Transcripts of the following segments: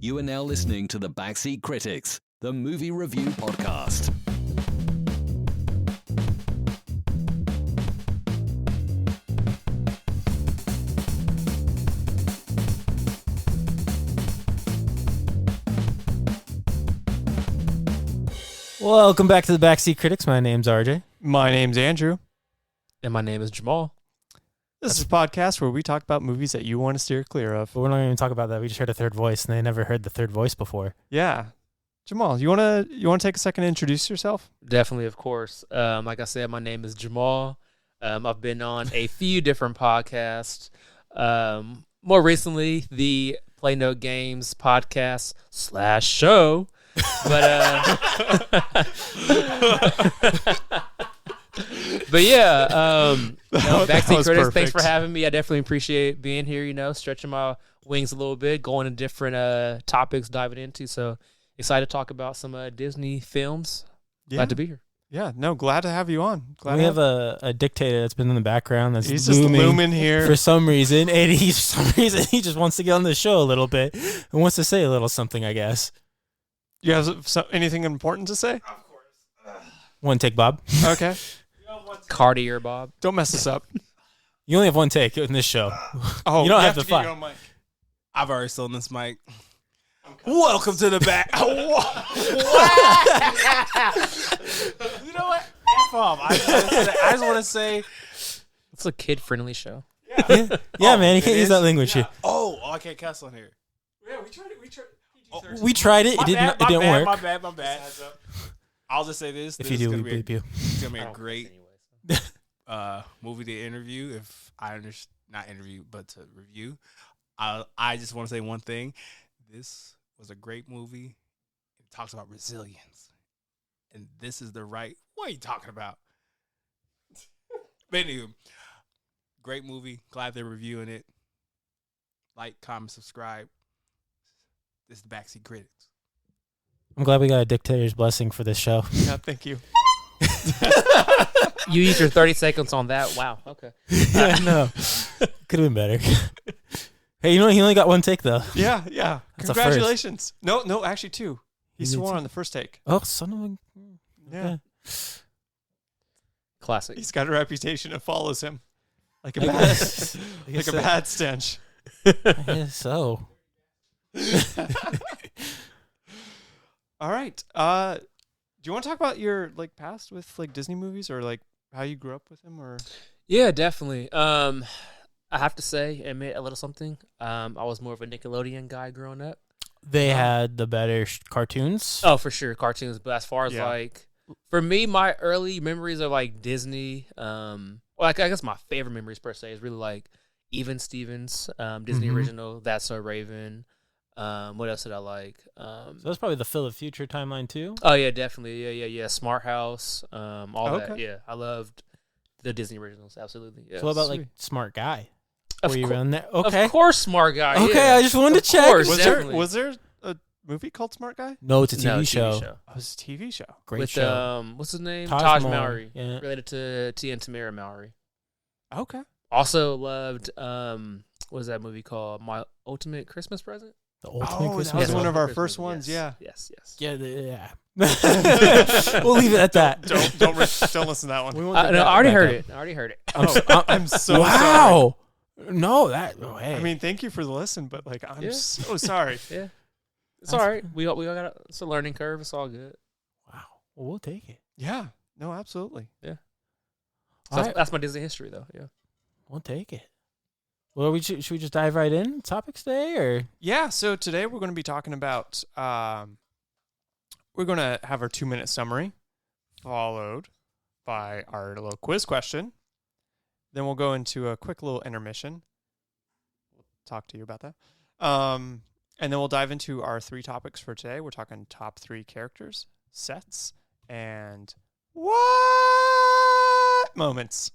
You are now listening to the Backseat Critics, the movie review podcast. Welcome back to the Backseat Critics. My name's RJ. My name's Andrew. And my name is Jamal. This is a podcast where we talk about movies that you want to steer clear of. But we're not going to talk about that. We just heard a third voice, and they never heard the third voice before. Yeah. Jamal, you wanna take a second to introduce yourself? Definitely, of course. Like I said, my name is Jamal. I've been on a few different podcasts. More recently, the Play No Games podcast / show. But yeah, Backseat Critics, thanks for having me. I definitely appreciate being here, stretching my wings a little bit, going to different topics, diving into. So excited to talk about some Disney films. Yeah. Glad to be here. Yeah, no, glad to have you on. We have a dictator that's been in the background that's he's just looming here for some reason, and he just wants to get on the show a little bit and wants to say a little something, I guess. You have anything important to say? Of course. One take, Bob. Okay. Cartier, Bob. Don't mess us up. You only have one take in this show. Oh, you don't have to fight. I've already stolen this mic. Welcome to the back. You know what? Bob, I just want to say it's a kid-friendly show. Yeah, man, you can't use that language here. Oh, I can't cuss on here. Yeah, we tried. We tried it. It didn't work. My bad. I'll just say this. If you do, we bleep you. It's going to be a great movie to interview. Not interview, but to review. I just want to say one thing. This was a great movie. It talks about resilience. And this is the right... What are you talking about? But anyway, great movie. Glad they're reviewing it. Like, comment, subscribe. This is the Backseat Critics. I'm glad we got a dictator's blessing for this show. Yeah, thank you. You used your 30 seconds on that. Wow. Okay. Yeah, no. Could have been better. Hey, he only got one take, though. Yeah. That's Congratulations. No, actually two. He swore on the first take. Oh, son of a... Yeah. Classic. He's got a reputation that follows him. Like a bad stench. I guess so. All right. Do you want to talk about your past with Disney movies or how you grew up with them or? Yeah, definitely. I have to say, admit a little something. I was more of a Nickelodeon guy growing up. They had the better cartoons. Oh, for sure, cartoons. But as far as for me, my early memories of Disney. I guess my favorite memories per se is really Even Stevens, Disney original. That's So Raven. What else did I like? So that's probably the Phil of Future timeline too. Oh yeah, definitely. Yeah. Smart House. All okay. that. Yeah, I loved the Disney originals. Absolutely. Yeah. So what about Smart Guy? Of Were you around there? Okay. Of course, Smart Guy. Okay, yeah. I just wanted to check. Course, Was there a movie called Smart Guy? No, it's a TV show. Oh, it's a TV show. Great with, show. What's his name? Taj Mowry. Yeah. Related to Tia and Tamara Mowry. Okay. Also loved what was that movie called? My Ultimate Christmas Present? The Ultimate Christmas. That was one of our Christmas, first ones. Yes. Yeah. We'll leave it at that. Don't listen to that one. I already heard it. I'm so wow. No, that. Oh, hey. I mean, thank you for the listen, but I'm so sorry. Yeah, it's all right. We all got it's a learning curve. It's all good. Wow. Well, we'll take it. Yeah. No, absolutely. Yeah. So that's my Disney history, though. Yeah. We'll take it. Well, should we just dive right in topics today, or? Yeah. So today we're going to be talking about. We're going to have our 2-minute summary, followed by our little quiz question. Then we'll go into a quick little intermission. We'll talk to you about that. And then we'll dive into our 3 topics for today. We're talking top 3 characters, sets, and what moments.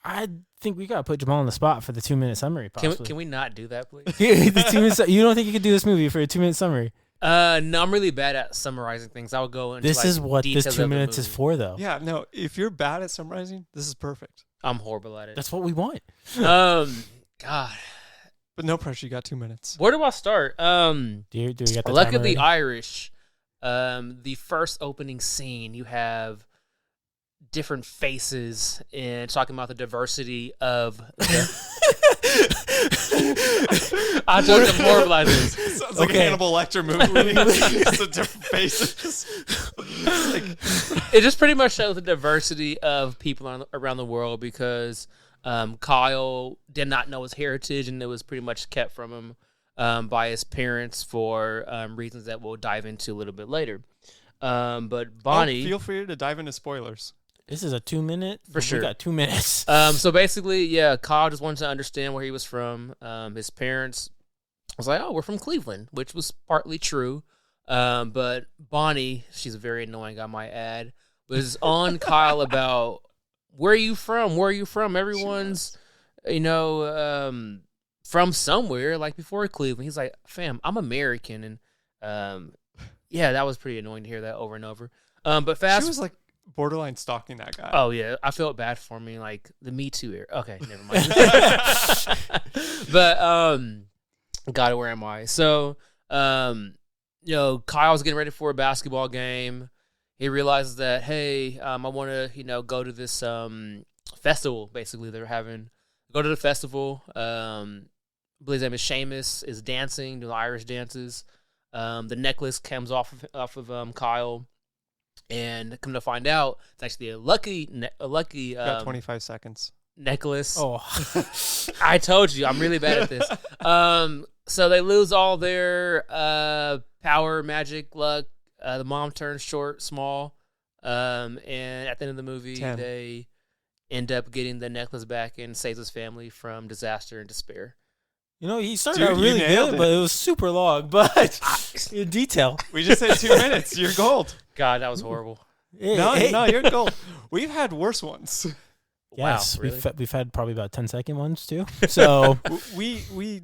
I think we gotta put Jamal on the spot for the 2-minute summary. Possibly. Can we not do that, please? The 2 minutes. You don't think you could do this movie for a 2-minute summary? No, I'm really bad at summarizing things. I would go into this is what this 2 minutes is for, though. Yeah, no. If you're bad at summarizing, this is perfect. I'm horrible at it. That's what we want. God. But no pressure. You got 2 minutes. Where do I start? Do you get the Luck timer of the ready? Irish. The first opening scene, you have different faces and talking about the diversity of the I told you to moralize this. Sounds like a Okay. Hannibal Lecter movie. It's the different faces. It just pretty much shows the diversity of people around the world because Kyle did not know his heritage and it was pretty much kept from him by his parents for reasons that we'll dive into a little bit later. But Bonnie... feel free to dive into spoilers. This is a 2 minute. For sure. We got 2 minutes. So basically, yeah, Kyle just wanted to understand where he was from. His parents was like, "Oh, we're from Cleveland," which was partly true. But Bonnie, she's very annoying, I might add, was on Kyle about where are you from? Where are you from? Everyone's, from somewhere, like before Cleveland. He's like, "Fam, I'm American," and yeah, that was pretty annoying to hear that over and over. But fast. She was like borderline stalking that guy. Oh yeah, I felt bad for me, like the Me Too era. Okay, never mind. But God, where am I? So, Kyle's getting ready for a basketball game. He realizes that, hey, I want to, go to this festival. Basically, they're having go to the festival. I believe his name is Seamus. Is dancing, doing Irish dances. The necklace comes off of Kyle. And come to find out, it's actually a lucky got 25 seconds. necklace. Oh, I told you, I'm really bad at this. So they lose all their power, magic, luck. The mom turns small. And at the end of the movie, 10. they end up getting the necklace back and saves his family from disaster and despair. he started Dude, out you really nailed good, it. but it was super long. But in detail. We just said 2 minutes. You're gold. God, that was horrible. No, you're gold. We've had worse ones. Yes, Wow, really? we've had probably about 10-second ones too. So We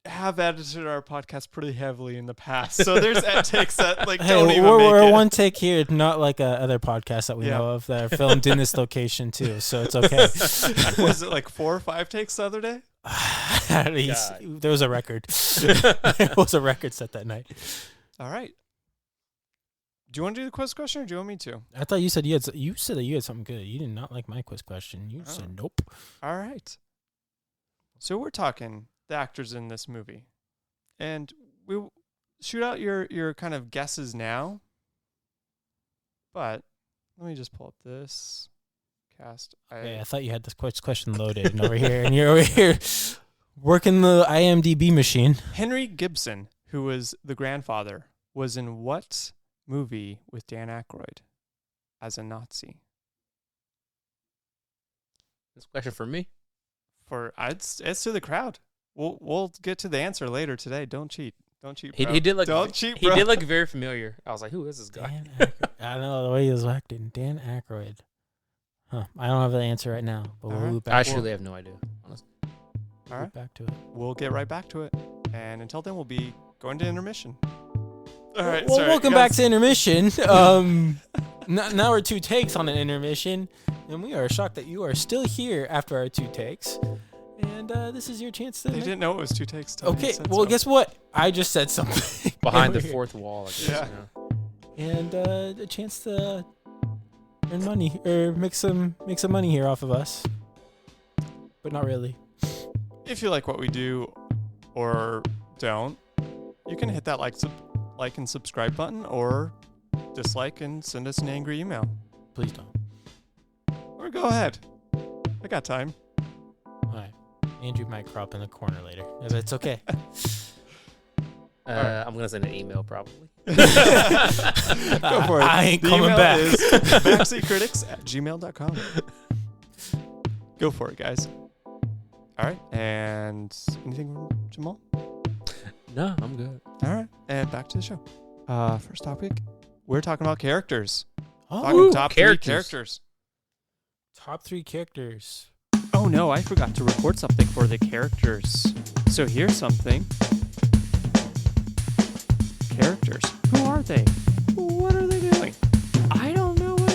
have edited our podcast pretty heavily in the past, so there's takes that hey, don't even we're make it. one take here, not like other podcasts that we Yeah. know of that are filmed in this location too. So it's okay. Was it like 4 or 5 takes the other day? At least there was a record. There was a record set that night. All right. Do you want to do the quiz question, or do you want me to? I thought you said you said that you had something good. You did not like my quiz question. You said nope. All right. So we're talking the actors in this movie, and we shoot out your kind of guesses now. But let me just pull up this cast. Okay, I thought you had this quiz question loaded and over here, and you're over here working the IMDb machine. Henry Gibson, who was the grandfather, was in what movie with Dan Aykroyd as a Nazi? This question for me. It's to the crowd. We'll get to the answer later today. Don't cheat. Don't cheat. He Bro. did look. Don't cheat, He bro. did look very familiar. I was like, "Who is this guy?" Dan Aykroyd. I don't know the way he was acting. Dan Aykroyd. Huh. I don't have the answer right now, but we'll All right. loop I back, truly have no idea. Honestly. All right. back to it. We'll get right back to it. And until then, we'll be going to intermission. All right. Well, sorry, welcome guys. back to intermission. Now we're 2 takes on an intermission, and we are shocked that you are still here after our 2 takes. And this is your chance to. They didn't know it was 2 takes. till Okay, they said well, so. guess what? I just said something Behind the over here. fourth wall, I guess. Yeah. and a chance to earn money or make some money here off of us, but not really. If you like what we do, or don't, you can hit that like and subscribe button, or dislike and send us an angry email. Please don't. Or go ahead. I got time. All right, Andrew might crop in the corner later. It's okay. I'm gonna send an email probably. Go for it. I ain't The coming email back. is backseatcritics@gmail.com. Go for it, guys. All right. And anything from Jamal? No, I'm good. All right. And back to the show. First topic. We're talking about characters. Oh, Talking top characters. 3 characters. top 3 characters. Oh no, I forgot to record something for the characters. So here's something. Characters. Who are they? What are they doing? I don't know what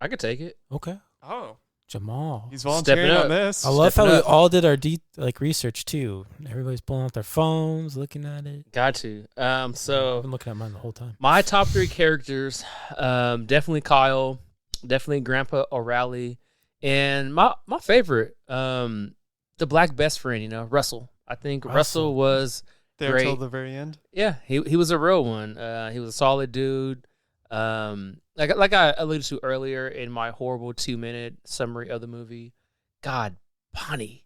I could take it. Okay. Oh. Jamal. He's volunteering Stepping on up. this. I love how Stepping we up. all did our research too. Everybody's pulling out their phones, looking at it. Got to. I've So been looking at mine the whole time. my top 3 characters, definitely Kyle, definitely Grandpa O'Reilly, and my favorite, the black best friend. Russell. I think Russell was there great. until the very end. Yeah, he was a real one. He was a solid dude. Like I alluded to earlier in my horrible 2-minute summary of the movie. God, Bonnie,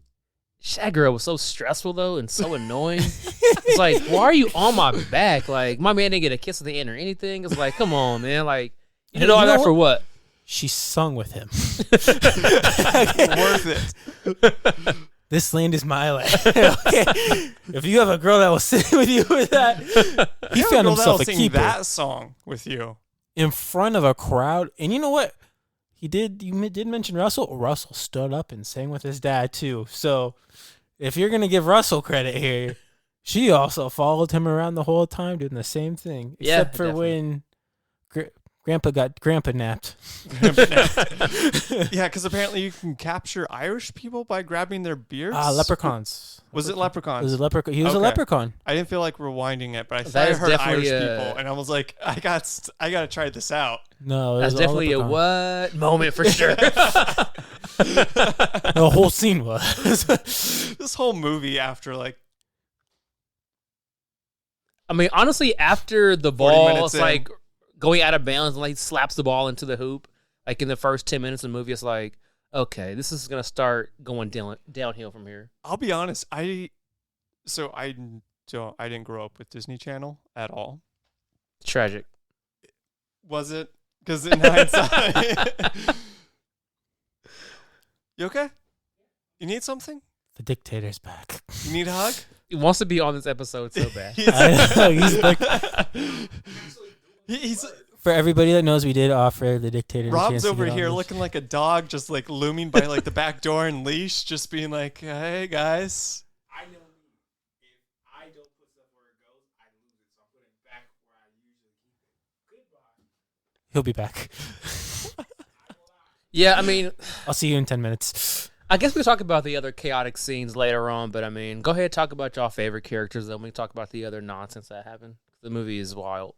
that girl was so stressful though and so annoying. It's like, why are you on my back? Like, my man didn't get a kiss at the end or anything. It's like, come on, man. Like, you did all that for what? She sung with him. Worth it. This land is my land. Okay. If you have a girl that will sit with you with that, he found himself a keeper that song with you in front of a crowd. And you know what? You did mention Russell. Russell stood up and sang with his dad too. So if you're gonna give Russell credit here, she also followed him around the whole time doing the same thing. Yeah, Except for definitely. when Grandpa napped. Yeah, because apparently you can capture Irish people by grabbing their beards. Leprechauns. Was it leprechauns? He was a Okay. leprechaun. I didn't feel like rewinding it, but I That thought I is heard definitely Irish a- people, and I was like, I got to try this out. No, it That's was all definitely a leprechaun. what moment for sure. The whole scene was. This whole movie after like I mean, honestly, after the 40 ball, minutes it's in. like going out of bounds and like slaps the ball into the hoop. Like in the first 10 minutes of the movie, it's like, okay, this is gonna start going downhill from here. I'll be honest, I didn't grow up with Disney Channel at all. Tragic. Was it? Because in hindsight, you okay? You need something? The dictator's back. You need a hug? He wants to be on this episode so bad. I know, he's like, he's for everybody that knows, we did offer the dictator. a chance Rob's to over get on here this. looking like a dog, just like looming by like the back door and leash, just being like, "Hey guys." I know me. If I don't put stuff where it goes, I lose it. So I'm putting it back where I usually keep it. Goodbye. He'll be back. Yeah, I mean, I'll see you in 10 minutes. I guess we talk about the other chaotic scenes later on, but I mean, go ahead and talk about y'all favorite characters, then we can talk about the other nonsense that happened. The movie is wild.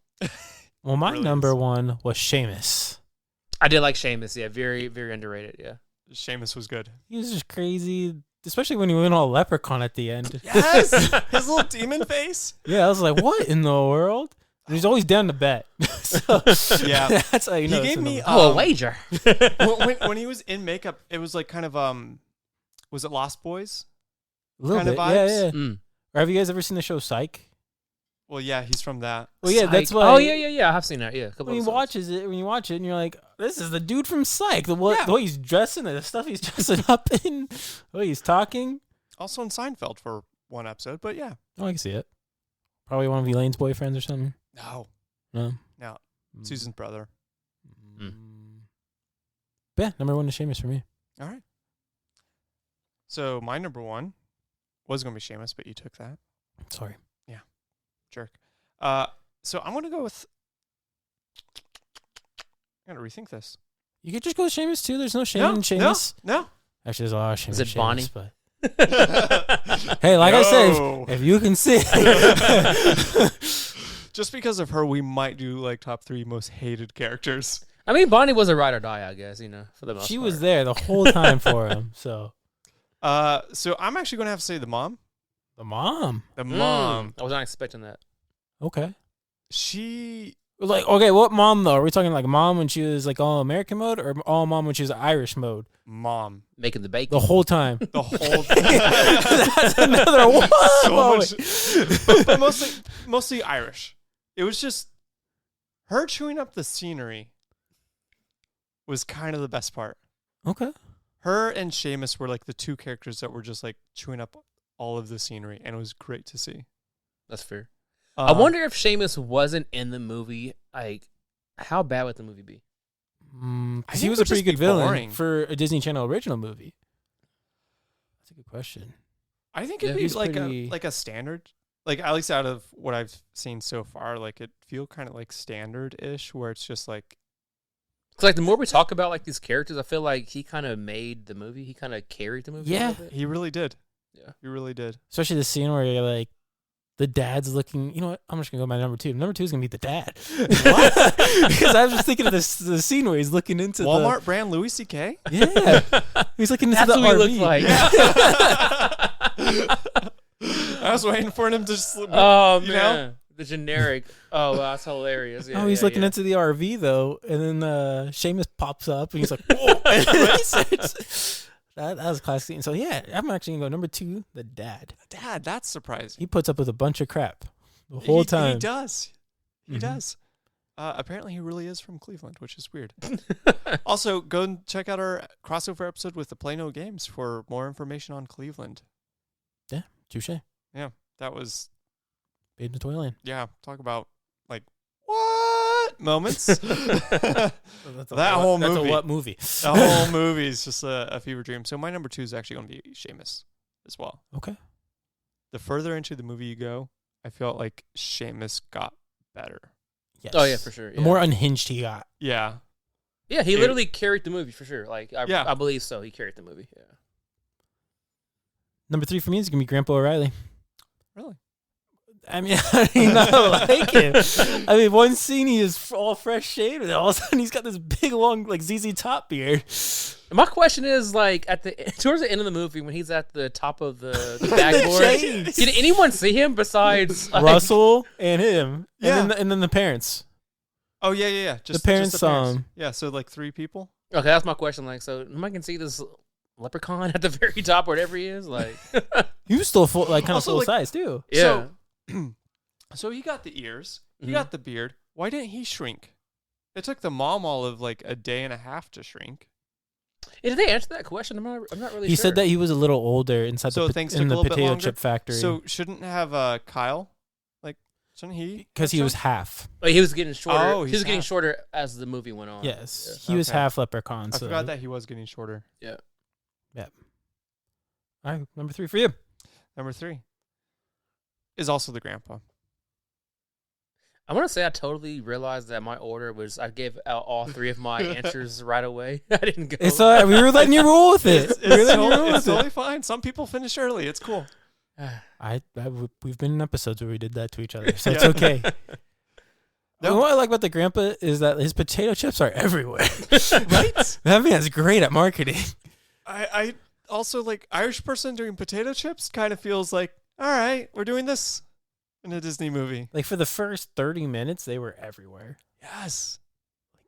Well, my Really number is. one was Seamus. I did like Seamus, yeah, very, very underrated, yeah. Seamus was good. He was just crazy, especially when he went all leprechaun at the end. Yes, his little demon face. Yeah, I was like, what in the world? And he's always down to bet. So, Yeah. that's how you know. He it's gave in me the- Oh, a wager. when he was in makeup, it was like kind of was it Lost Boys? a little kind of bit. Yeah, vibes. yeah. Mm. Or have you guys ever seen the show Psych? Well, yeah, he's from that. Well, yeah, that's Psych. why. Oh, yeah, I have seen that, yeah. A couple When you episodes. watch it, and you're like, "This is the dude from Psych." The Yeah. way he's dressing, the stuff he's dressing up in, the way he's talking. Also in Seinfeld for one episode, but yeah. Oh, I can see it. Probably one of Elaine's boyfriends or something. No, No, no, Susan's brother. But yeah, number one is Seamus for me. All right. So my number one was going to be Seamus, but you took that. Sorry. Jerk. So I'm going to go with. I got to rethink this. You could just go with Seamus too. There's no shame No, in Seamus. No. Actually, there's a lot of Seamus. Is it Seamus, Bonnie? But No. hey, like I said, No. if you can see, Just because of her, we might do like top 3 most hated characters. I mean, Bonnie was a ride or die, I guess, for the most she part. was there the whole time for him. So So I'm actually going to have to say the mom. the mom. The mom. I was not expecting that. Okay. She. Like, okay, what mom though? Are we talking like mom when she was like all American mode, or all mom when she was Irish mode? Mom. Making the bacon. The whole time. The whole. That's another one. So much. But mostly Irish. It was just her chewing up the scenery was kind of the best part. Okay. Her and Seamus were like the 2 characters that were just like chewing up all of the scenery, and it was great to see. That's fair. I Um, wonder if Seamus wasn't in the movie, like, how bad would the movie be? I 'Cause he think was it a would pretty just be good villain boring. for a Disney Channel original movie. That's a good question. I think Yeah, it'd be he's like pretty- a standard, like at least out of what I've seen so far, like it feel kind of like standard-ish, where it's just like Cause like the more we talk about like these characters, I feel like he kind of made the movie. He kind of carried the movie. Yeah. a little bit. He really did. Yeah. He really did. Especially the scene where you're like, the dad's looking. You know what? I'm just gonna go by number 2. Number 2 is gonna be the dad. What? Because I was just thinking of the scene where he's looking into Walmart brand Louis C.K. Yeah, he's looking into That's the what RV. he looked like. I was waiting for him to just. Oh you man, know? the generic. Oh, wow, that's hilarious. Yeah, Oh, he's yeah, looking yeah. into the RV though, and then Seamus pops up and he's like, "Whoa!" And then he starts, that was a classic scene. So yeah, I'm actually gonna go number 2, the dad. Dad, that's surprising. He puts up with a bunch of crap the whole time. He does. He Mhm. does. Apparently, he really is from Cleveland, which is weird. Also, go and check out our crossover episode with the Plano Games for more information on Cleveland. Touche. That was, Babe Napoleon. talk about, like, what moments? That's That whole That's a movie. what movie? The whole movie is just a fever dream. So my number 2 is actually going to be Seamus as well. Okay. The further into the movie you go, I felt like Seamus got better. Yes. Oh yeah, for sure. The Yeah. more unhinged he got. Yeah. Yeah, he It- literally carried the movie for sure. Like, Yeah. I believe so. He carried the movie. Yeah. Number 3 for me is gonna be Grandpa O'Reilly. Really? I mean, I don't like him. I mean, one scene he is all fresh shaved, and all of a sudden he's got this big, long, like ZZ Top beard. My question is, like, towards the end of the movie when he's at the top of the backboard, Shades. did anyone see him besides like, Russell and him, Yeah. and then the parents. Oh, yeah. Just parents just saw him. Yeah, so like 3 people. Okay, that's my question. Like, so I can see this leprechaun at the very top, wherever he is. Like, He was still full, like kind of Also, full like- size too. yeah. So he got the ears. He Mhm. got the beard. Why didn't he shrink? It took the mom all of like a day and a half to shrink. Did they answer that question? I'm not really He sure. said that he was a little older inside So the things in took a the little bit potato longer? chip factory. So shouldn't have Kyle? Like, shouldn't he? because he have was shrunk? half. Oh, he was getting shorter. Oh, he he's was getting half. shorter as the movie went on. Yes, Yeah. he was Okay. half leprechaun. I So. forgot that he was getting shorter. All right, number 3 for you. Number 3 is also the grandpa. I want to say I totally realized that my order was I gave out all 3 of my answers right away. I didn't go. It's all right. We were letting you roll with it. We were letting you roll It's with it. totally fine. Some people finish early. It's cool. We've been in episodes where we did that to each other, so it's Yeah. okay. No. What I like about the grandpa is that his potato chips are everywhere. Right? That man's great at marketing. I also like Irish person doing potato chips kind of feels like, all right, we're doing this in a Disney movie. Like for the first 30 minutes, they were everywhere. Yes.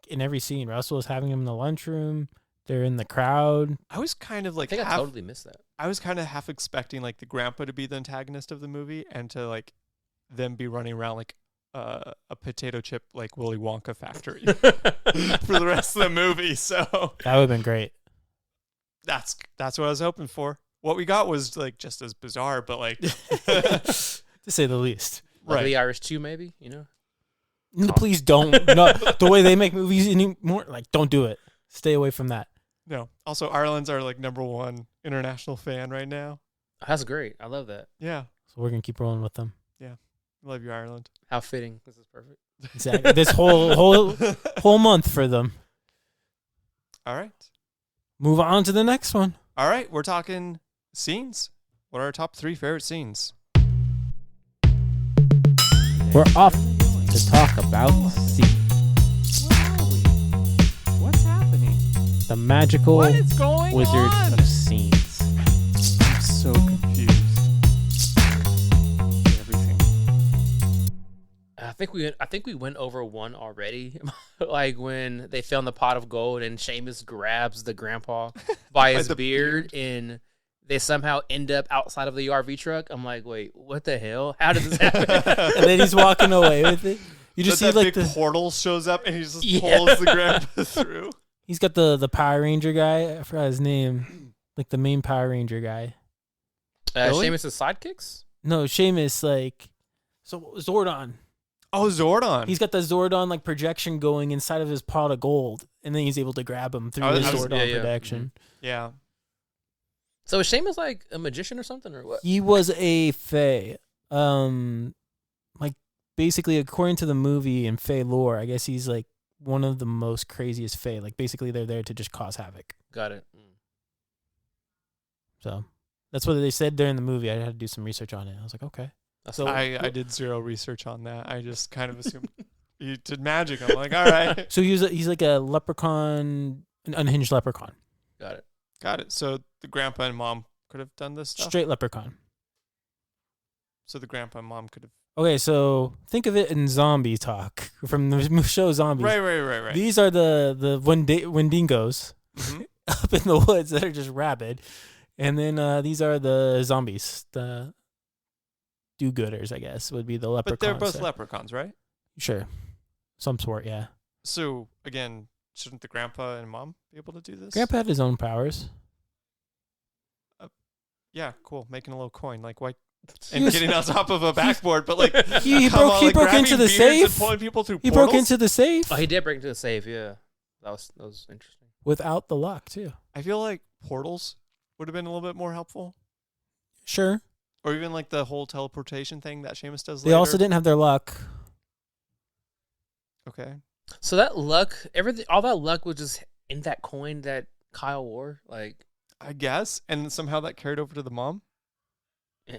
In every scene, Russell was having them in the lunchroom. They're in the crowd. I was kind of I like think I half, totally missed that. I was kind of half expecting like the grandpa to be the antagonist of the movie and to like them be running around like a potato chip like Willy Wonka factory for the rest of the movie. So That would have been great. that's what I was hoping for. What we got was like just as bizarre, but like To say the least. Like right. the Irish 2, maybe, you know? No, please don't. No, the way they make movies anymore, like, don't do it. Stay away from that. No. Also, Ireland's our like number 1 international fan right now. That's great. I love that. Yeah. So we're going to keep rolling with them. Love you, Ireland. How fitting. This is perfect. Exactly. This whole month for them. All right. Move on to the next one. All right. We're talking scenes. What are our top 3 favorite scenes? We're off to talk about scenes. What's happening? The magical What is going wizard on? of scenes. I'm so confused. Everything. I think we went over one already. Like when they found the pot of gold and Seamus grabs the grandpa by his the beard and they somehow end up outside of the RV truck. I'm like, wait, what the hell? How did this happen? And then he's walking away with it. You just see that like big the portal shows up and he just Yeah. pulls the grandpa through. he's got the Power Ranger guy. I forgot his name. Like the main Power Ranger guy. Really? Seamus' sidekicks? No, Seamus like Zordon. Oh, Zordon. He's got the Zordon like projection going inside of his pot of gold, and then he's able to grab him through Oh, his that was- Zordon yeah. projection. yeah. So is Seamus like a magician or something or what? He was a Fae. Like basically according to the movie and Fae lore, I guess he's like one of the most craziest Fae. Like basically, they're there to just cause havoc. Got it. So that's what they said during the movie. I had to do some research on it. I was like, okay. So I did zero research on that. I just kind of assumed you did magic. I'm like, all right. So he's like a leprechaun, an unhinged leprechaun. Got it. So the grandpa and mom could have done this stuff? Straight leprechaun. So the grandpa and mom could have... Okay, so think of it in zombie talk from the show Zombies. Right. These are the Wendigos up in the woods that are just rabid. And then these are the zombies, the do-gooders, I guess, would be the leprechauns. But they're both leprechauns, right? Sure. Some sort, yeah. So, again, shouldn't the grandpa and mom be able to do this? Grandpa had his own powers. Yeah, cool. Making a little coin. Like, why? And getting on top of a backboard, but like... He broke into the safe. And pulling people through he portals? broke into the safe. Oh, he did break into the safe, yeah. That was interesting. Without the lock, too. I feel like portals would have been a little bit more helpful. Sure. Or even like the whole teleportation thing that Seamus does They later. also didn't have their luck. Okay. So that luck, all that luck was just in that coin that Kyle wore? Like, I guess. And somehow that carried over to the mom? yeah.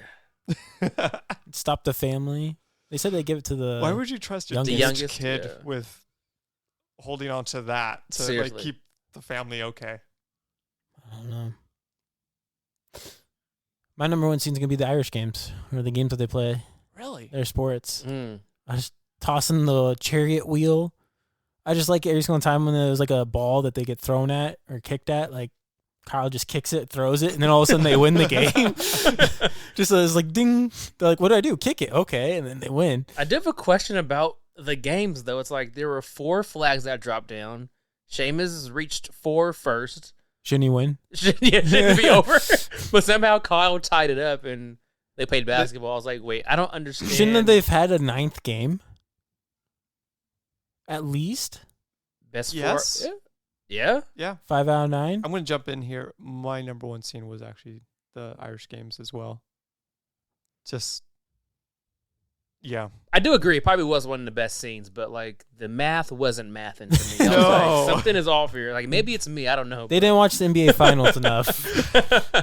Stop the family. They said they give it to the... Why would you trust your youngest kid yeah. with holding on to that to Seriously. like keep the family okay? I don't know. My number one scene is going to be the Irish games, or the games that they play. Really? Their sports. Mm. I just tossing the chariot wheel. I just like every single time when there's like a ball that they get thrown at or kicked at, like Kyle just kicks it, throws it, and then all of a sudden they win the game. Just so it's like ding. They're like, what do I do? Kick it. Okay. And then they win. I do have a question about the games, though. It's like there were 4 flags that dropped down. Seamus reached 4 first. Shouldn't he win? Shouldn't be over. But somehow Kyle tied it up and they played basketball. I was like, wait, I don't understand. Shouldn't they've had a 9th game? At least? Best Yes. 4? Yeah. 5 out of 9? I'm going to jump in here. My number one scene was actually the Irish games as well. Just, yeah. I do agree. It probably was one of the best scenes, but like the math wasn't mathing to me. I was No. like, something is off here. Like maybe it's me. I don't know. They didn't watch the NBA Finals enough.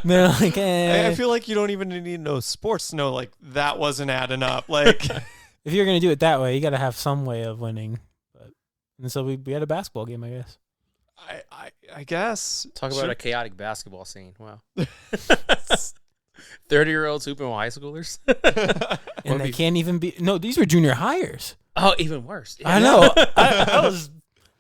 They're like, I feel like you don't even need to know sports to know like that wasn't adding up. Like, if you're going to do it that way, you got to have some way of winning. And so we had a basketball game, I guess. I guess. Talk about a chaotic basketball scene. Wow. 30-year-olds hooping with high schoolers. And they can't even be... No, these were junior hires. Oh, even worse. Yeah. I know. I was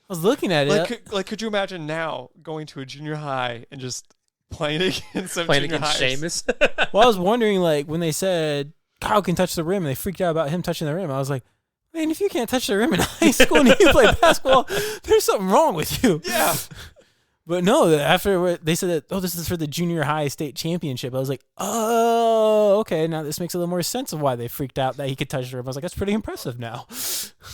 looking at it. Could you imagine now going to a junior high and just playing against some Playing junior against hires? Seamus. Well, I was wondering, like, when they said Kyle can touch the rim, and they freaked out about him touching the rim. I was like, man, if you can't touch the rim in high school and you play basketball, there's something wrong with you. Yeah. But no, after they said that, oh, this is for the junior high state championship, I was like, oh, okay, now this makes a little more sense of why they freaked out that he could touch the rim. I was like, that's pretty impressive now.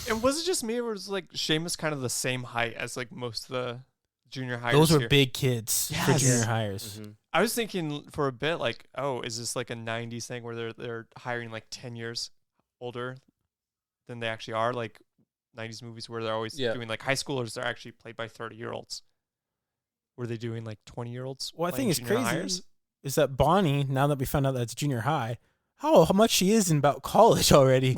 And was it just me, or was like Seamus kind of the same height as like most of the junior hires? Those were here? big kids for Yes. junior hires. Mm-hmm. I was thinking for a bit like, oh, is this like a '90s thing where they're hiring like 10 years older than they actually are? Like '90s movies where they're always doing like high schoolers, they're actually played by 30-year-olds. Were they doing like 20-year-olds? What I think is crazy hires? is that Bonnie, now that we found out that it's junior high, how much she is in about college already.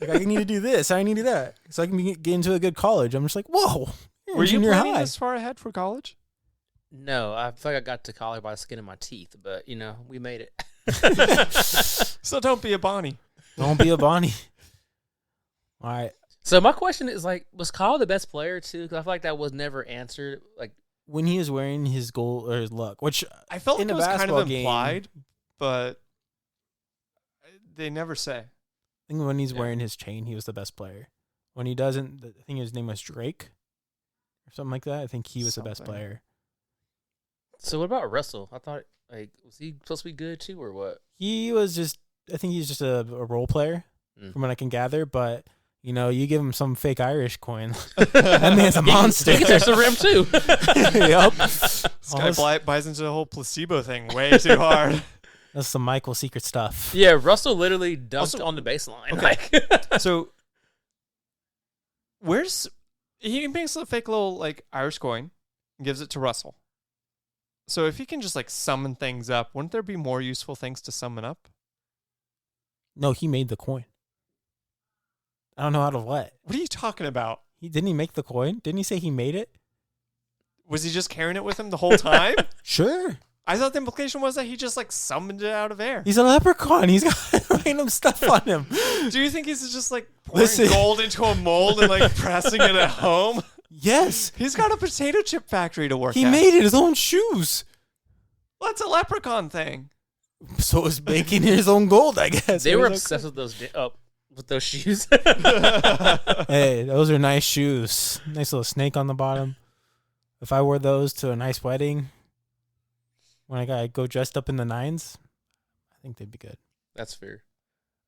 Like, I need to do this, I need to do that, so I can get into a good college. I'm just like, whoa. Were you junior planning high this far ahead for college? No, I feel like I got to college by the skin of my teeth, but you know, we made it. So don't be a Bonnie. Don't be a Bonnie. All right. So my question is like, was Kyle the best player too? Because I feel like that was never answered. Like When he was wearing his gold or his luck, which I felt in like the it was kind basketball of game, implied, but they never say. I think when he's wearing his chain, he was the best player. When he doesn't, I think his name was Drake or something like that. I think he was the best player. So what about Russell? I thought, like, was he supposed to be good too, or what? He was just, I think he's just a role player from what I can gather, but you know, you give him some fake Irish coin. That man's a monster. He can touch the rim too. Yep. This guy buys into the whole placebo thing way too hard. That's some Michael secret stuff. Yeah, Russell literally dunked on the baseline. Okay. Like, So, where's He makes a fake little like Irish coin and gives it to Russell. So if he can just like summon things up, wouldn't there be more useful things to summon up? No, he made the coin. I don't know how to what. What are you talking about? Didn't he make the coin? Didn't he say he made it? Was he just carrying it with him the whole time? Sure. I thought the implication was that he just like summoned it out of air. He's a leprechaun. He's got random stuff on him. Do you think he's just like pouring gold into a mold and like pressing it at home? Yes. He's got a potato chip factory to work at. He made it his own shoes. Well, that's a leprechaun thing. So is making his own gold, I guess. They were obsessed with those shoes. Hey, those are nice shoes. Nice little snake on the bottom. If I wore those to a nice wedding, when I got go dressed up in the 9s, I think they'd be good. That's fair.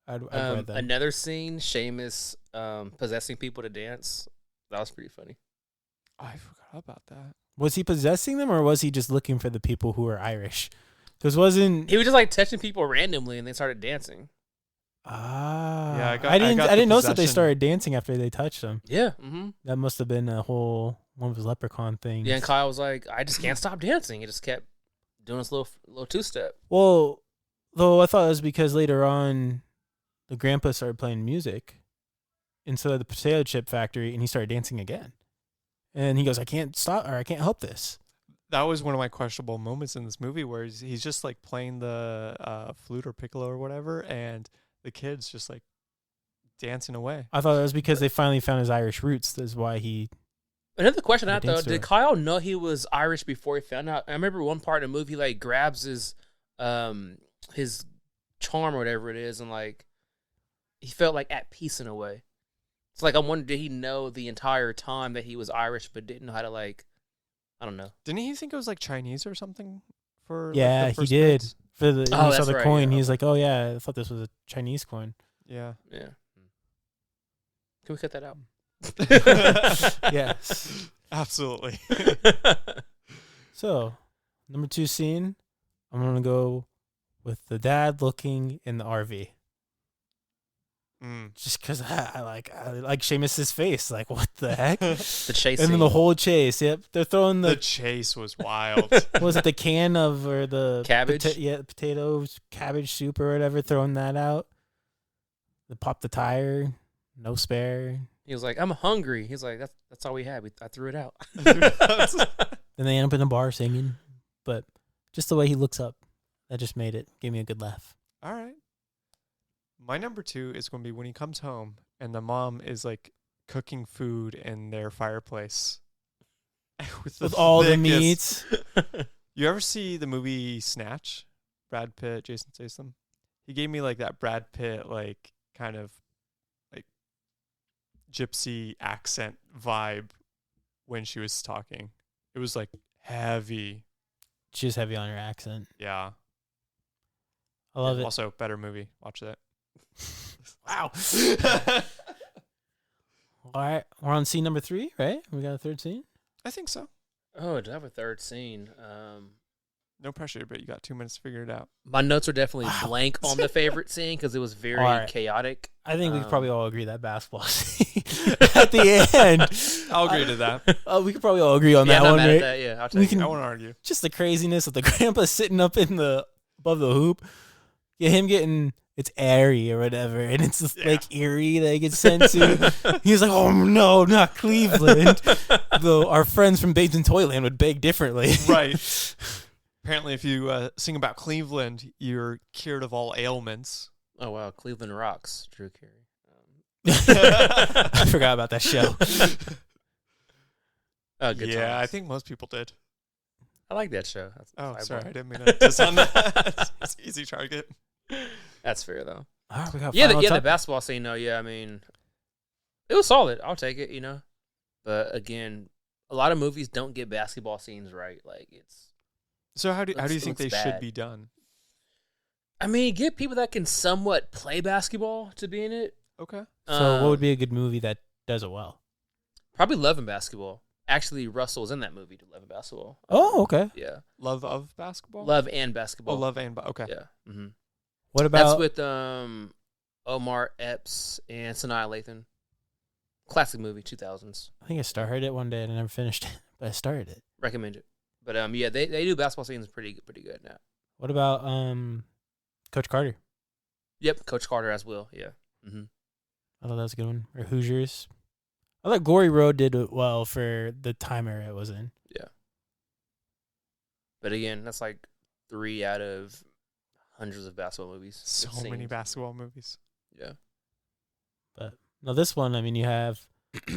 I'd wear them. Another scene, Seamus possessing people to dance. That was pretty funny. I forgot about that. Was he possessing them, or was he just looking for the people who were Irish? Because He was just like touching people randomly, and they started dancing. Yeah, I didn't notice that they started dancing after they touched him. Yeah. That must have been a whole one of his leprechaun things. Yeah, and Kyle was like, I just can't stop dancing. He just kept doing his little two-step. Well, though I thought it was because later on, the grandpa started playing music inside the potato chip factory, and he started dancing again. And he goes, I can't stop, or I can't help this. That was one of my questionable moments in this movie where he's just like playing the flute or piccolo or whatever, and the kid's just like dancing away. I thought it was because they finally found his Irish roots. That's why he... Another question I had, though, danced did Kyle know he was Irish before he found out? I remember one part in the movie, like, grabs his charm or whatever it is, and, like, he felt, like, at peace in a way. It's like, I wonder, did he know the entire time that he was Irish but didn't know how to, like, I don't know. Didn't he think it was, like, Chinese or something? For Yeah, like, the he first did. bits? For the, Oh, he saw that's the right, coin, yeah. he's like, oh, yeah, I thought this was a Chinese coin. Yeah. Yeah. Can we cut that out? Yes. Absolutely. So, number 2 scene, I'm going to go with the dad looking in the RV. Just because I like Seamus's face. Like, what the heck? The chase And then the whole chase. Yep. They're throwing The chase was wild. was it the can of, or the Cabbage? Potatoes, cabbage soup or whatever, throwing that out. They pop the tire, no spare. He was like, I'm hungry. He's like, that's all we had. I threw it out. Then they end up in a bar singing. But just the way he looks up, that just gave me a good laugh. All right. My number 2 is going to be when he comes home and the mom is like cooking food in their fireplace with all the thickest- meats. You ever see the movie Snatch? Brad Pitt, Jason Statham. He gave me like that Brad Pitt, like kind of like gypsy accent vibe when she was talking. It was like heavy. She's heavy on her accent. Yeah. I love it. Also, better movie. Watch that. Wow. All right. We're on scene number 3, right? We got a third scene? I think so. Oh, do I have a third scene? No pressure, but you got 2 minutes to figure it out. My notes are definitely blank on the favorite scene because it was very All right. chaotic. I think we could probably all agree that basketball scene at the end. I'll agree to that. We could probably all agree on Yeah, that I'm not one, mad right? at that. Yeah, I'll take it. I won't argue. Just the craziness of the grandpa sitting up in above the hoop. Yeah, him getting... It's airy or whatever, and it's just like Erie that he gets sent to. He's like, oh no, not Cleveland. Though our friends from Babes in Toyland would beg differently. Right. Apparently, if you sing about Cleveland, you're cured of all ailments. Oh, wow. Cleveland rocks. Drew Carey. I forgot about that show. Oh, good Yeah, times. I think most people did. I like that show. Sorry, I didn't mean to diss on that. It's easy target. That's fair, though. All right, we got Yeah, final the top- basketball scene, though. Yeah, I mean, it was solid. I'll take it, But again, a lot of movies don't get basketball scenes right. Like, it's. So how do you think they looks should bad. be done? I mean, get people that can somewhat play basketball to be in it. Okay. So what would be a good movie that does it well? Probably Love and Basketball. Actually, Russell was in that movie, Love and Basketball. Oh, okay. Yeah. Love of basketball? Love and Basketball. Oh, love and okay. Yeah. Mm-hmm. What about That's with Omar Epps and Sanaa Lathan. Classic movie, 2000s. I think I started it one day and I never finished it, but I started it. Recommend it. But yeah, they do basketball scenes pretty good now. What about Coach Carter? Yep, Coach Carter as well. Yeah. Mm-hmm. I thought that was a good one. Or Hoosiers. I thought Gory Road did well for the time era it was in. Yeah. But again, that's like 3 out of hundreds of basketball movies. So many basketball movies. Yeah. But no, this one, I mean, you have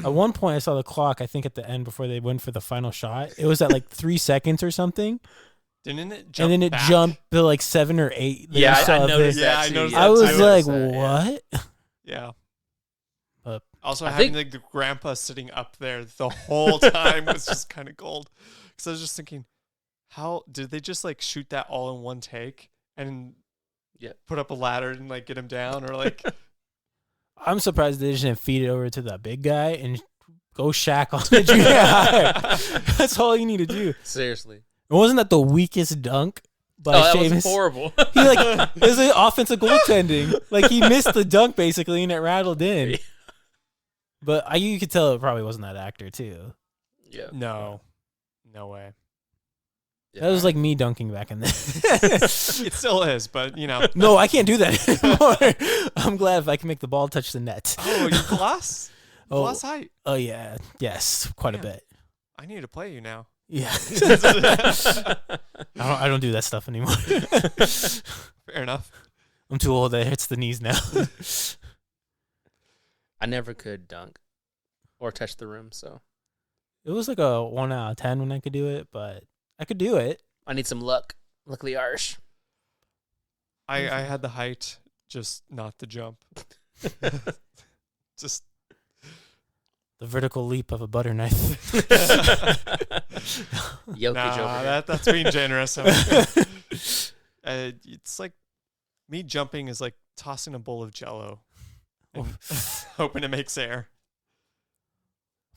at one point I saw the clock, I think at the end before they went for the final shot. It was at like 3 seconds or something. Didn't it jump? And then it back? jumped to like 7 or 8. Yeah, I noticed Yeah, that I too. noticed I that was too. like, that, what? Yeah. But Also, I having think- like the grandpa sitting up there the whole time was just kind of gold. Because I was just thinking, how did they just like shoot that all in one take and put up a ladder and like get him down, or like? I'm surprised they didn't feed it over to the big guy and go Shaq on the junior high. That's all you need to do. Seriously. It wasn't that the weakest dunk by That Seamus. was horrible. He like it was an offensive goaltending. Like he missed the dunk basically and it rattled in. But you could tell it probably wasn't that actor too. Yeah. No way. That was like me dunking back in there. It still is, but you know. No, I can't do that anymore. I'm glad if I can make the ball touch the net. Oh, you gloss? Oh. Gloss height. Oh yeah, yes, quite a Damn. bit. I need to play you now. Yeah, I don't do that stuff anymore. Fair enough. I'm too old. That hits the knees now. I never could dunk or touch the rim, so It was like a 1 out of 10 when I could do it, but I could do it. I need some luck. Luckily Irish. I had the height, just not the jump. Just The vertical leap of a butter knife. Jokic over here. that's being generous. It's like me jumping is like tossing a bowl of Jello and hoping it makes air.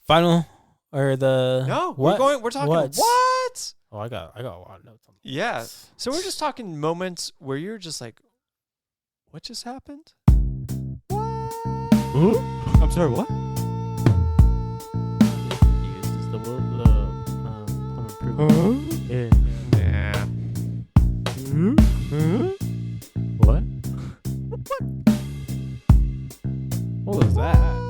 Final or the No, what? we're talking What's- what? Oh, I got a lot of notes on this. Yeah. So we're just talking moments where you're just like, what just happened? What? I'm sorry, what? Yeah. Yeah. What? What was that?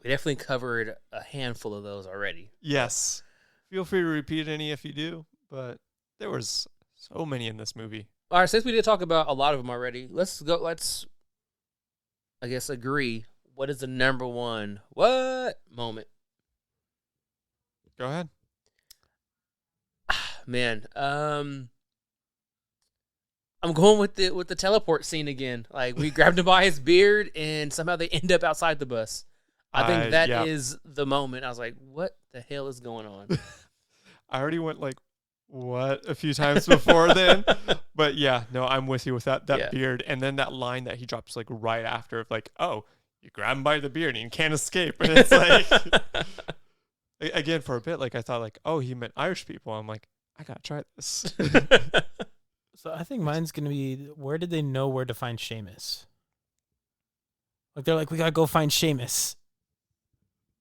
We definitely covered a handful of those already. Yes. Feel free to repeat any if you do, but there was so many in this movie. All right, since we did talk about a lot of them already, let's I guess agree. What is the number one what moment? Go ahead. Man, I'm going with the teleport scene again. Like we grabbed him by his beard and somehow they end up outside the bus. I think that is the moment. I was like, what the hell is going on? I already went like, what, a few times before then. But yeah, no, I'm with you with that beard. And then that line that he drops like right after of like, oh, you grab him by the beard and you can't escape. And it's like, again, for a bit, like I thought like, oh, he meant Irish people. I'm like, I got to try this. So I think mine's going to be, where did they know where to find Seamus? Like they're like, we got to go find Seamus.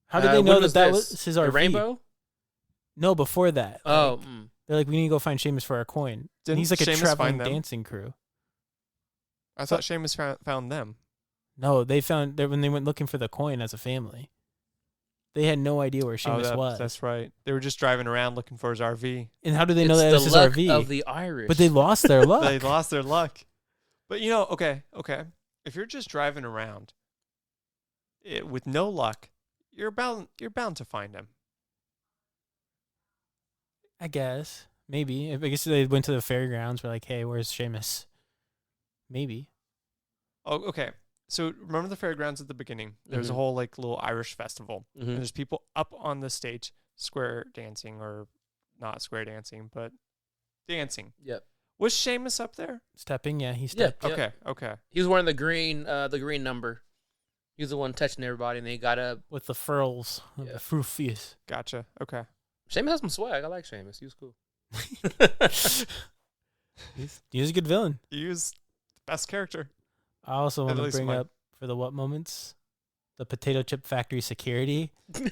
How did they know that was his RV? The rainbow? No, before that. Oh. Like, they're like, we need to go find Seamus for our coin. And he's like a Seamus traveling find them? dancing crew. I thought Seamus found them. No, they found when they went looking for the coin as a family. They had no idea where Seamus was. That's right. They were just driving around looking for his RV. And how did they know It's that the was his luck RV? of the Irish. But they lost their luck. They lost their luck. But you know, okay. If you're just driving around with no luck, you're bound to find him. I guess. Maybe. I guess they went to the fairgrounds. We're like, hey, where's Seamus? Maybe. Oh, okay. So remember the fairgrounds at the beginning? There's a Mhm. whole like little Irish festival. Mhm. And there's people up on the stage square dancing, or not square dancing, but dancing. Yep. Was Seamus up there? Stepping, yeah, he Yeah. stepped. Okay. He was wearing the green number. He was the one touching everybody, and they got up. With the furls. Yeah. The froofies. Gotcha. Okay. Seamus has some swag. I like Seamus. He was cool. He was a good villain. He was the best character. I also want At to least bring mine. up for the what moments? The potato chip factory security. They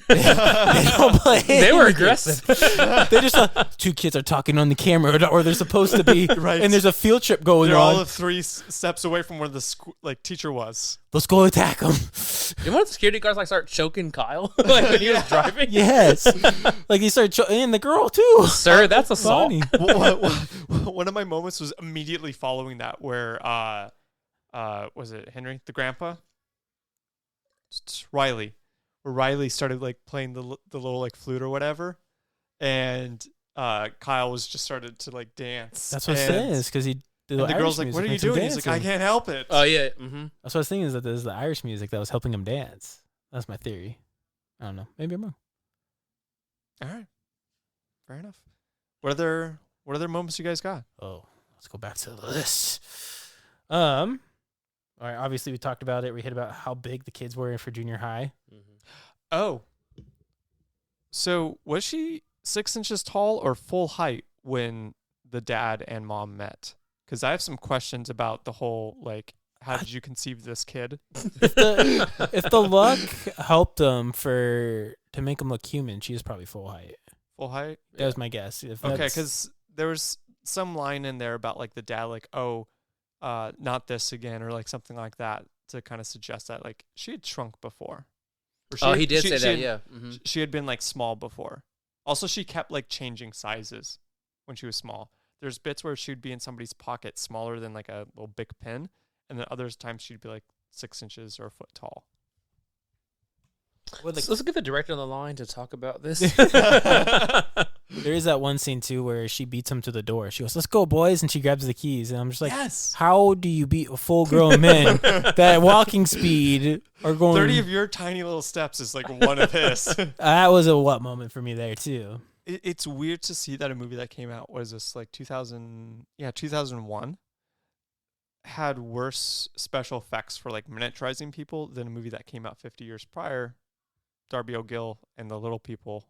don't play. They were aggressive. They just two kids are talking on the camera, or they're supposed to be, Right. and there's a field trip going They're on. all 3 steps away from where the teacher was. Let's go attack them. You want the security guards like start choking Kyle like when he was driving? Yes, like he started, and the girl too. Sir, that's assault. Funny. One of my moments was immediately following that, where was it Henry, the grandpa? It's Riley, where Riley started like playing the little like flute or whatever, and Kyle was just started to like dance. That's what it is, because he. And the girl's like, "What are you doing?" He's like, "I can't help it." Oh yeah. Mm-hmm. That's what I was thinking, is that there's the Irish music that was helping him dance. That's my theory. I don't know. Maybe I'm wrong. All right, fair enough. What other moments you guys got? Oh, let's go back to the list. All right, obviously we talked about it. We hit about how big the kids were for junior high. Mm-hmm. Oh, so was she 6 inches tall or full height when the dad and mom met? Because I have some questions about the whole, like, how did you conceive this kid? If the luck helped them to make him look human, she was probably full height. Full height? That was my guess. Okay, because there was some line in there about, like, the dad, like, not this again, or like something like that, to kind of suggest that like she had shrunk before. He did say that, yeah. Mm-hmm. She had been like small before. Also, she kept like changing sizes when she was small. There's bits where she'd be in somebody's pocket smaller than like a little big pin, and then other times she'd be like 6 inches or a foot tall. Let's get the director on the line to talk about this. There is that one scene too where she beats him to the door. She goes, "Let's go, boys," and she grabs the keys. And I'm just like, yes. How do you beat a full-grown man that walking speed are going? 30 of your tiny little steps is like one of his. That was a what moment for me there too. It's weird to see that a movie that came out, was this like 2001, had worse special effects for like miniaturizing people than a movie that came out 50 years prior, Darby O'Gill and the Little People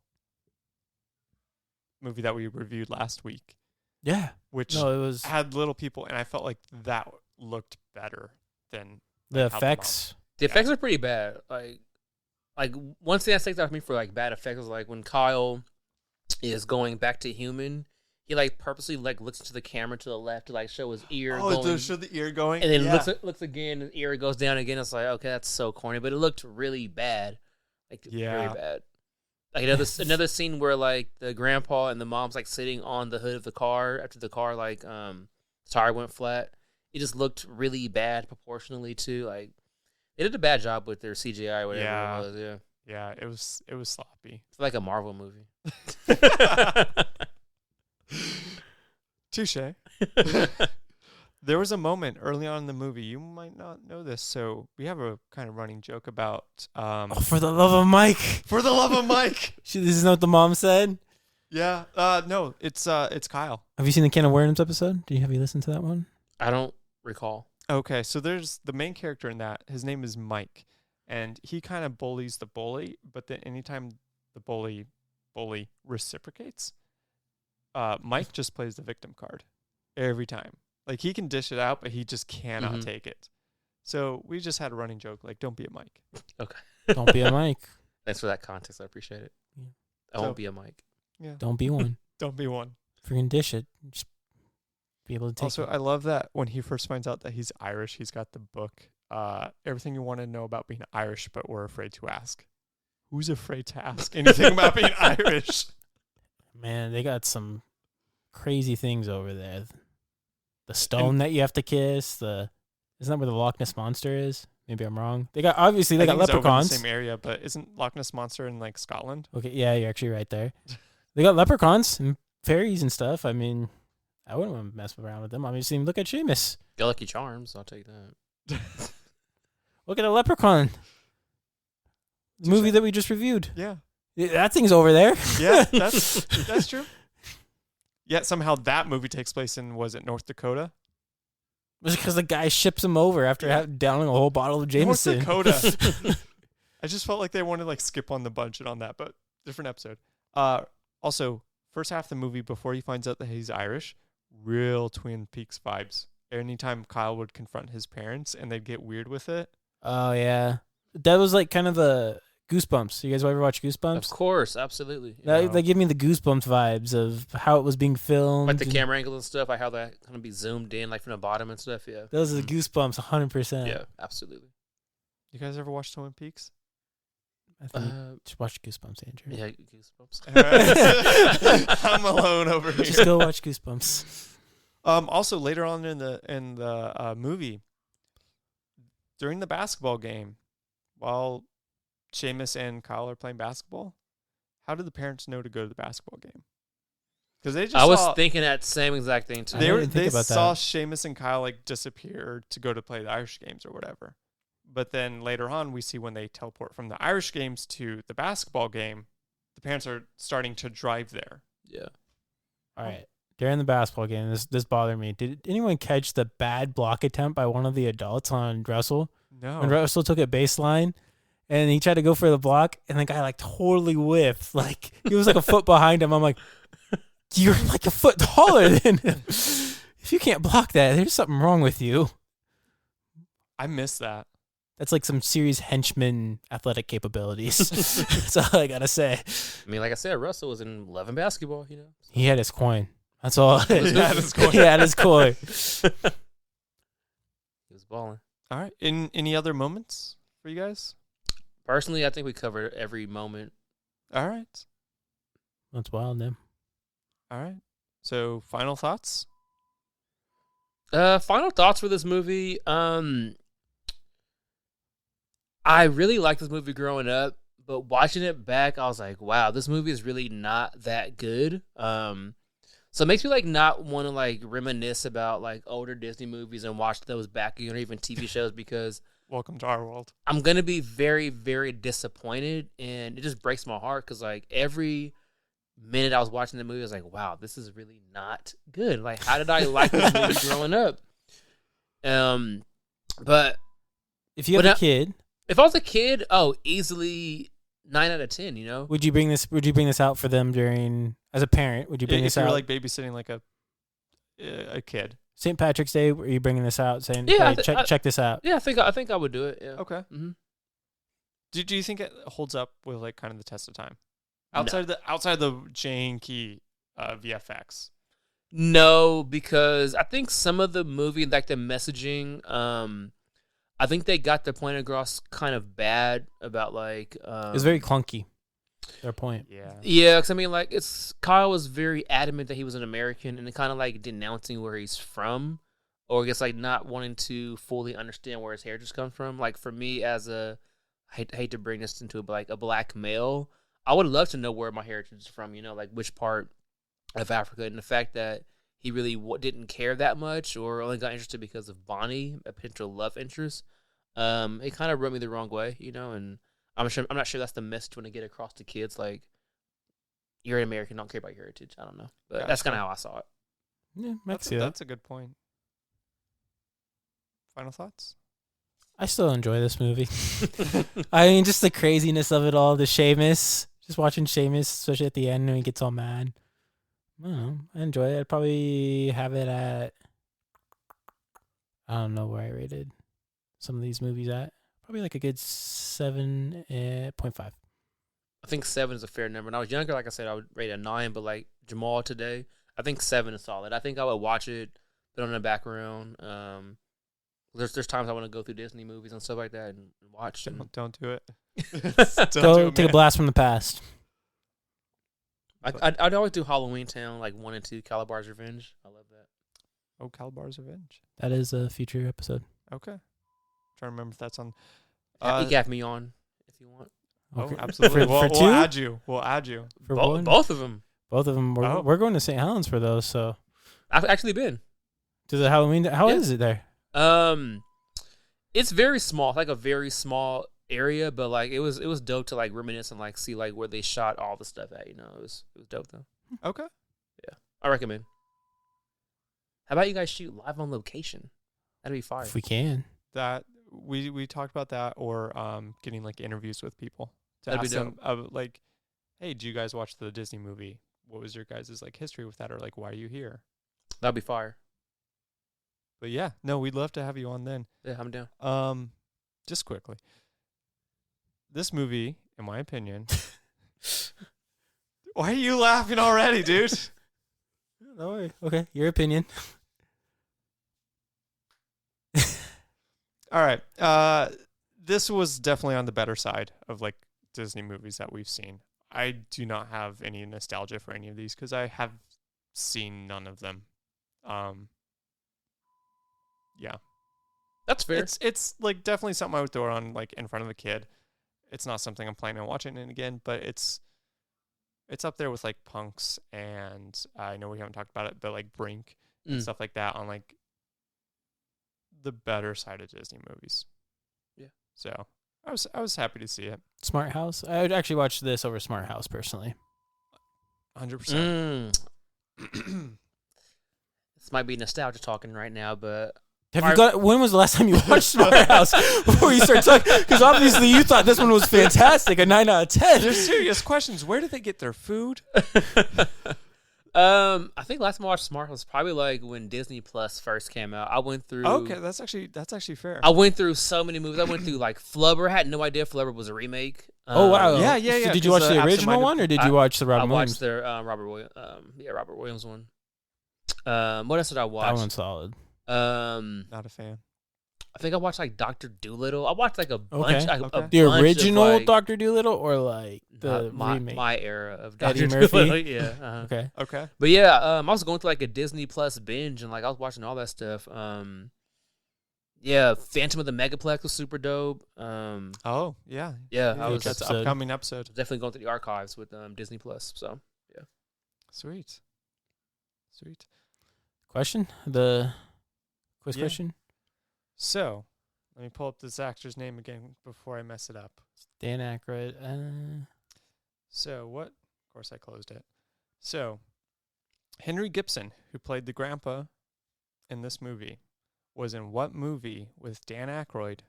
movie that we reviewed last week. Yeah, which it was had little people, and I felt like that looked better than the effects. The effects are pretty bad. Like one thing that sticks out to me for like bad effects is like when Kyle is going back to human, he like purposely like looks to the camera to the left to like show his ear. To show the ear going, and then looks again, and the ear goes down again. It's like, okay, that's so corny, but it looked really bad, like really bad. Like another scene where like the grandpa and the mom's like sitting on the hood of the car after the car like tire went flat. It just looked really bad proportionally too. Like they did a bad job with their CGI or whatever it was. Yeah, it was sloppy. It's like a Marvel movie. Touche. There was a moment early on in the movie, you might not know this, so we have a kind of running joke about for the love of Mike. For the love of Mike. This is not what the mom said? Yeah. No, it's Kyle. Have you seen the Can of Worms episode? Have you listened to that one? I don't recall. Okay, so there's the main character in that. His name is Mike, and he kind of bullies the bully, but then anytime the bully reciprocates, Mike just plays the victim card every time. Like, he can dish it out, but he just cannot take it. So we just had a running joke, like, don't be a Mike. Okay. Don't be a Mike. Thanks for that context. I appreciate it. Yeah. I won't be a Mike. Yeah. Don't be one. Don't be one. If you're going to dish it, just be able to take Also, it. I love that when he first finds out that he's Irish, he's got the book, Everything You Want to Know About Being Irish, but We're Afraid to Ask. Who's afraid to ask anything about being Irish? Man, they got some crazy things over there. The stone that you have to kiss. Isn't that where the Loch Ness Monster is? Maybe I'm wrong. They got leprechauns. Over in the same area, but isn't Loch Ness Monster in like Scotland? Okay, yeah, you're actually right there. They got leprechauns and fairies and stuff. I mean, I wouldn't want to mess around with them. Obviously, look at Seamus. Got Lucky Charms. I'll take that. Look at a leprechaun. The movie that we just reviewed. Yeah. That thing's over there. Yeah, that's true. Yet somehow that movie takes place in, was it North Dakota? Was it because the guy ships him over after downing a whole bottle of Jameson? North Dakota. I just felt like they wanted to like skip on the budget on that, but different episode. Also, first half of the movie, before he finds out that he's Irish, real Twin Peaks vibes. Anytime Kyle would confront his parents and they'd get weird with it. Oh yeah, that was like kind of the Goosebumps. You guys ever watch Goosebumps? Of course, absolutely. They give me the Goosebumps vibes of how it was being filmed, Like the camera angle and stuff, like how that kind of be zoomed in, like from the bottom and stuff. Yeah, Those are the Goosebumps, 100%. yeah, absolutely. You guys ever watch Twin Peaks? I think just watch Goosebumps, Andrew. Yeah, Goosebumps. I'm alone over here. Just go watch Goosebumps. Also, later on in the movie, during the basketball game, while Seamus and Kyle are playing basketball, how did the parents know to go to the basketball game? Because they just I was thinking that same exact thing too. They saw Seamus and Kyle like disappear to go to play the Irish games or whatever. But then later on, we see when they teleport from the Irish games to the basketball game, the parents are starting to drive there. Yeah. All right. During the basketball game, this bothered me. Did anyone catch the bad block attempt by one of the adults on Russell? No. When Russell took it baseline, and he tried to go for the block, and the guy like totally whiffed. Like he was like a foot behind him. I'm like, you're like a foot taller than him. If you can't block that, there's something wrong with you. I missed that. That's like some serious henchman athletic capabilities. That's all I gotta say. I mean, like I said, Russell was in love and basketball, you know. He had his coin. That's all. He had his coin. He had his coin. He was balling. All right. Any other moments for you guys? Personally, I think we covered every moment. All right. That's wild, man. All right. So, final thoughts? Final thoughts for this movie. I really liked this movie growing up, but watching it back, I was like, wow, this movie is really not that good. So it makes me like not want to like reminisce about like older Disney movies and watch those back again, or even TV shows, because Welcome to our world. I'm going to be very, very disappointed, and it just breaks my heart because like every minute I was watching the movie, I was like, wow, this is really not good. Like, how did I like this movie growing up? But If you have a kid, if I was a kid, easily 9 out of 10, you know? would you bring this out for them during, as a parent, would you bring this if out? you're like babysitting like a kid. St. Patrick's Day, were you bringing this out saying, Yeah, hey, check this out? Yeah, I think I would do it. Yeah. Okay. Mm-hmm. Do you think it holds up with like kind of the test of time? Outside the janky VFX. No, because I think some of the movie, like the messaging, I think they got the point across kind of bad about like It was very clunky. Their point. Yeah, because I mean, like, Kyle was very adamant that he was an American, and kind of like denouncing where he's from, or I guess like not wanting to fully understand where his heritage comes from. Like for me, as I hate to bring this into like a black male, I would love to know where my heritage is from. You know, like which part of Africa, and the fact that he really didn't care that much, or only got interested because of Bonnie, a potential love interest. It kind of rubbed me the wrong way, you know, and I'm not sure that's the message when to get across to kids. Like, you're an American, don't care about your heritage. I don't know, but that's kind of how I saw it. Yeah, that's a good point. Final thoughts? I still enjoy this movie. I mean, just the craziness of it all, the Seamus, just watching Seamus, especially at the end when he gets all mad. I don't know. I enjoy it. I'd probably have it at, I don't know where I rated some of these movies at. Probably like a good 7.5. I think 7 is a fair number. When I was younger, like I said, I would rate a 9, but like Jamal today, I think 7 is solid. I think I would watch it, put it on the background. There's times I want to go through Disney movies and stuff like that and watch. Don't do it. Go take a blast from the past. I'd always do Halloween Town, like 1 and 2, Calabar's Revenge. I love that. Oh, Calabar's Revenge. That is a future episode. Okay. Trying to remember if that's on. You got me on if you want. Okay. Oh, absolutely. For two? We'll add you. We'll add you. For one? Both of them. Both of them. We're going to St. Helens for those. So I've actually been to the Halloween. How is it there? It's very small, like a very small area, but like it was dope to like reminisce and like see like where they shot all the stuff at. You know, it was dope though. Okay. Yeah, I recommend. How about you guys shoot live on location? That'd be fire. If we can. That we talked about that, or getting like interviews with people to That'd ask be them like, hey, do you guys watch the Disney movie? What was your guys' like history with that, or like why are you here? That'd be fire. But yeah, no, we'd love to have you on then. Yeah, I'm down. just quickly. This movie, in my opinion. Why are you laughing already, dude? No way. Okay, your opinion. All right. This was definitely on the better side of like Disney movies that we've seen. I do not have any nostalgia for any of these because I have seen none of them. Yeah. That's fair. It's like definitely something I would throw on like in front of a kid. It's not something I'm planning on watching it again, but it's up there with like Punks and I know we haven't talked about it, but like Brink and stuff like that on like the better side of Disney movies. Yeah. So I was happy to see it. Smart House. I would actually watch this over Smart House personally. 100%. This might be nostalgia talking right now, but When was the last time you watched Smart House before you start talking? Because obviously you thought this one was fantastic, a 9 out of 10. They're serious questions. Where do they get their food? I think last time I watched Smart was probably like when Disney Plus first came out. I went through. Okay, that's actually fair. I went through so many movies. I went through like Flubber. I had no idea Flubber was a remake. Oh wow! Yeah. So did you watch the original one or did you watch the Robin Williams? I watched the Robert Williams one. What else did I watch? That one's solid. Not a fan. I think I watched like Dr. Dolittle. I watched like a bunch. Okay. The original of, like, Dr. Dolittle or like the remake? My era of Eddie Dr. Murphy? Dolittle. Yeah. Okay. But yeah, I was going through like a Disney Plus binge and like I was watching all that stuff. Yeah, Phantom of the Megaplex was super dope. Oh yeah. Yeah, I That's was an upcoming episode. definitely going through the archives with Disney Plus. So yeah. Sweet. Question? The quiz Yeah. question? So, let me pull up this actor's name again before I mess it up. Dan Aykroyd. So, what? Of course, I closed it. So, Henry Gibson, who played the grandpa in this movie, was in what movie with Dan Aykroyd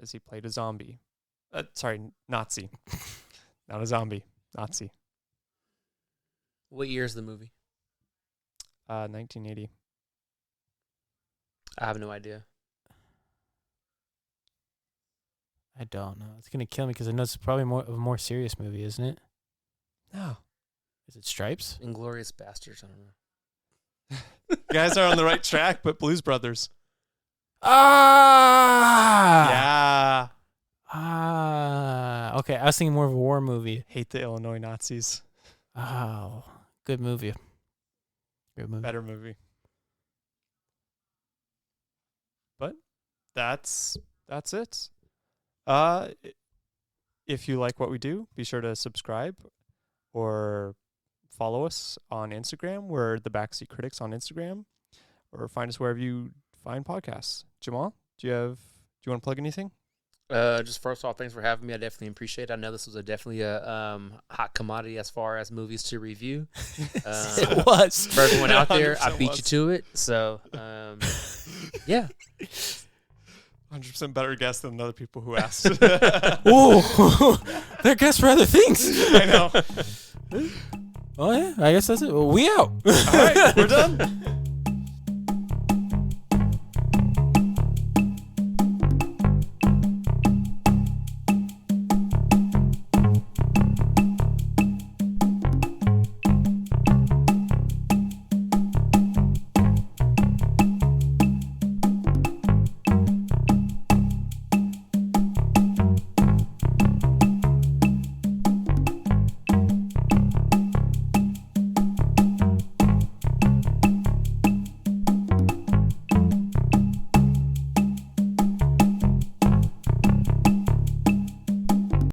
as he played a zombie? Nazi. Not a zombie. Nazi. What year is the movie? 1980. I have no idea. I don't know. It's gonna kill me because I know it's probably a more serious movie, isn't it? No. Is it Stripes? Inglourious Bastards. I don't know. You guys are on the right track, but Blues Brothers. Ah! Yeah. Okay, I was thinking more of a war movie. Hate the Illinois Nazis. Oh, good movie. Good movie. Better movie. But that's it. If you like what we do, be sure to subscribe or follow us on Instagram. We're the Backseat Critics on Instagram, or find us wherever you find podcasts. Jamal, do you want to plug anything? Just first off, thanks for having me. I definitely appreciate it. I know this was definitely a hot commodity as far as movies to review. It was. For everyone out there, I 100% beat was. you to it. So, yeah. 100% better guess than the other people who asked. Ooh, they're guests for other things. I know. Oh yeah, I guess that's it. Well, we out. All right, we're done.